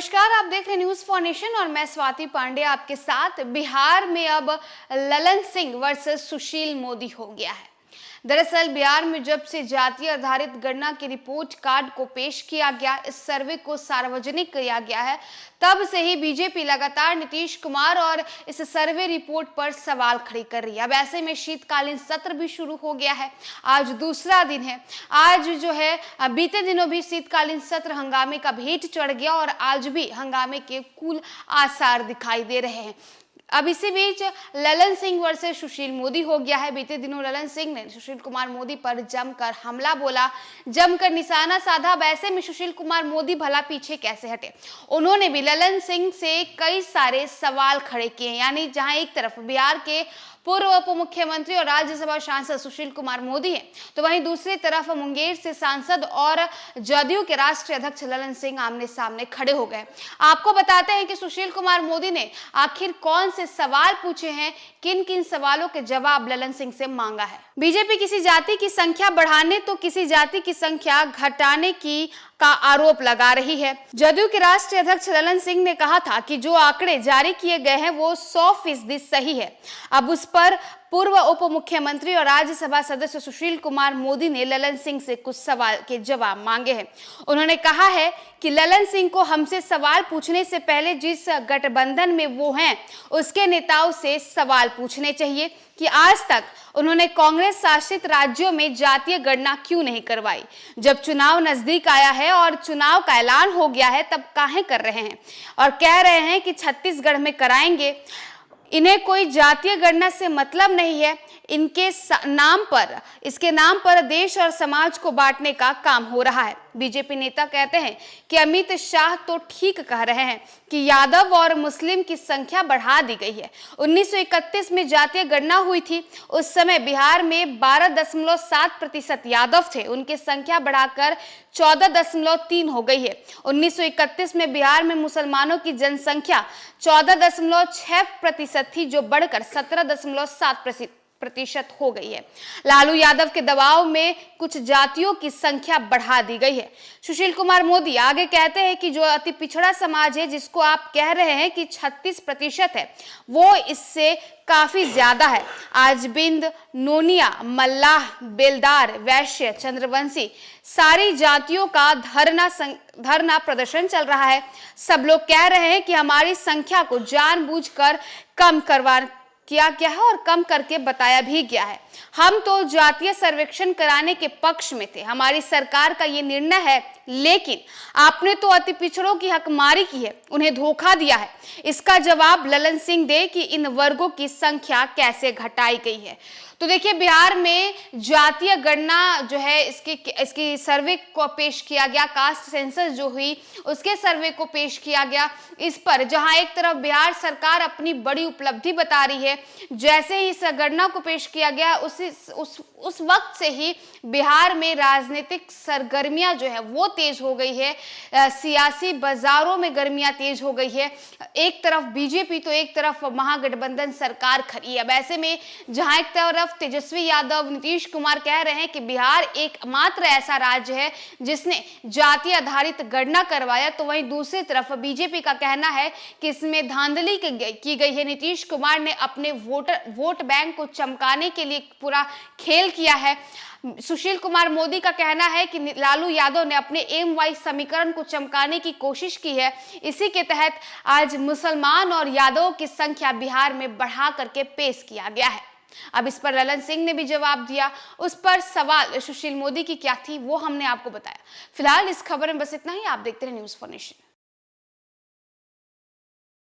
नमस्कार, आप देख रहे हैं न्यूज फॉर नेशन और मैं स्वाति पांडे आपके साथ। बिहार में अब ललन सिंह वर्सेस सुशील मोदी हो गया है। दरअसल बिहार में जब से जातीय आधारित गणना की रिपोर्ट कार्ड को पेश किया गया, इस सर्वे को सार्वजनिक किया गया है, तब से ही बीजेपी लगातार नीतीश कुमार और इस सर्वे रिपोर्ट पर सवाल खड़े कर रही है। अब ऐसे में शीतकालीन सत्र भी शुरू हो गया है। आज दूसरा दिन है। आज जो है बीते दिनों भी शीतकालीन सत्र हंगामे का भेंट चढ़ गया और आज भी हंगामे के कुल आसार दिखाई दे रहे हैं। अब इसी बीच ललन सिंह वर्सेस सुशील मोदी हो गया है। बीते दिनों ललन सिंह ने सुशील कुमार मोदी पर जमकर हमला बोला, जमकर निशाना साधा। वैसे में सुशील कुमार मोदी भला पीछे कैसे हटे? उन्होंने भी ललन सिंह से कई सारे सवाल खड़े किए। यानी जहां एक तरफ बिहार के पूर्व उप मुख्यमंत्री और राज्यसभा सांसद सुशील कुमार मोदी हैं, तो वहीं दूसरी तरफ मुंगेर से सांसद और जदयू के राष्ट्रीय अध्यक्ष ललन सिंह आमने सामने खड़े हो गए। आपको बताते हैं कि सुशील कुमार मोदी ने आखिर कौन से सवाल पूछे हैं, किन किन सवालों के जवाब ललन सिंह से मांगा है। बीजेपी किसी जाति की संख्या बढ़ाने तो किसी जाति की संख्या घटाने का आरोप लगा रही है। जदयू के राष्ट्रीय अध्यक्ष ललन सिंह ने कहा था कि जो आंकड़े जारी किए गए हैं वो 100% सही है। अब उस पर पूर्व उप मुख्यमंत्री और राज्यसभा सदस्य सुशील कुमार मोदी ने ललन सिंह से कुछ सवाल के जवाब मांगे हैं। उन्होंने कहा है कि ललन सिंह को हमसे सवाल पूछने से पहले जिस गठबंधन में वो हैं उसके नेताओं से सवाल पूछने चाहिए कि आज तक उन्होंने कांग्रेस शासित राज्यों में जातीय गणना क्यों नहीं करवाई। जब चुनाव नजदीक आया है और चुनाव का ऐलान हो गया है तब काहे कर रहे हैं और कह रहे हैं कि छत्तीसगढ़ में कराएंगे। इन्हें कोई जातीय गणना से मतलब नहीं है। इसके नाम पर देश और समाज को बांटने का काम हो रहा है। बीजेपी नेता कहते हैं कि अमित शाह तो ठीक कह रहे हैं कि यादव और मुस्लिम की संख्या बढ़ा दी गई है। 1931 में जातीय गणना हुई थी। उस समय बिहार में 12.7% यादव थे। उनकी संख्या बढ़ाकर 14.3 हो गई है। 1931 में बिहार में मुसलमानों की जनसंख्या 14.6% थी, जो बढ़कर 17.7% हो गई है। लालू यादव के दबाव में कुछ जातियों की संख्या बढ़ा दी गई है। सुशील कुमार मोदी आगे कहते हैं कि जो अति पिछड़ा समाज है, जिसको आप कह रहे हैं कि 36% है, वो इससे काफी ज्यादा है। आज बिंद, नोनिया, मल्लाह, बेलदार, वैश्य, चंद्रवंशी सारी जातियों का धरना प्रदर्शन चल रहा है। सब लोग कह रहे हैं कि हमारी संख्या को जानबूझकर कम किया गया है और कम करके बताया भी गया है। हम तो जातीय सर्वेक्षण कराने के पक्ष में थे। हमारी सरकार का ये निर्णय है, लेकिन आपने तो अति पिछड़ों की हकमारी की है, उन्हें धोखा दिया है। इसका जवाब ललन सिंह दे कि इन वर्गों की संख्या कैसे घटाई गई है। तो देखिए, बिहार में जातीय गणना जो है इसकी सर्वे को पेश किया गया। कास्ट सेंसस जो हुई उसके सर्वे को पेश किया गया। इस पर जहां एक तरफ बिहार सरकार अपनी बड़ी उपलब्धि बता रही है, जैसे ही इस गणना को पेश किया गया उस वक्त से ही बिहार में राजनीतिक सरगर्मियां जो है वो तेज हो गई है। सियासी बाजारों में गर्मियां तेज हो गई है। एक तरफ बीजेपी तो एक तरफ महागठबंधन सरकार खड़ी है। ऐसे में जहां एक तरफ तेजस्वी यादव, नीतीश कुमार कह रहे हैं कि बिहार एकमात्र ऐसा राज्य है जिसने जातीय आधारित गणना करवाया, तो वहीं दूसरी तरफ बीजेपी का कहना है कि इसमें धांधली की गई है। नीतीश कुमार ने अपने वोट बैंक को चमकाने के लिए पूरा खेल किया है। सुशील कुमार मोदी का कहना है कि लालू यादव ने अपने MY समीकरण को चमकाने की कोशिश की है। इसी के तहत आज मुसलमान और यादवों की संख्या बिहार में बढ़ा करके पेश किया गया है। अब इस पर ललन सिंह ने भी जवाब दिया। उस पर सवाल सुशील मोदी की क्या थी वो हमने आपको बताया। फिलहाल इस खबर में बस इतना ही। आप देखते रहे न्यूज फॉर नेशन।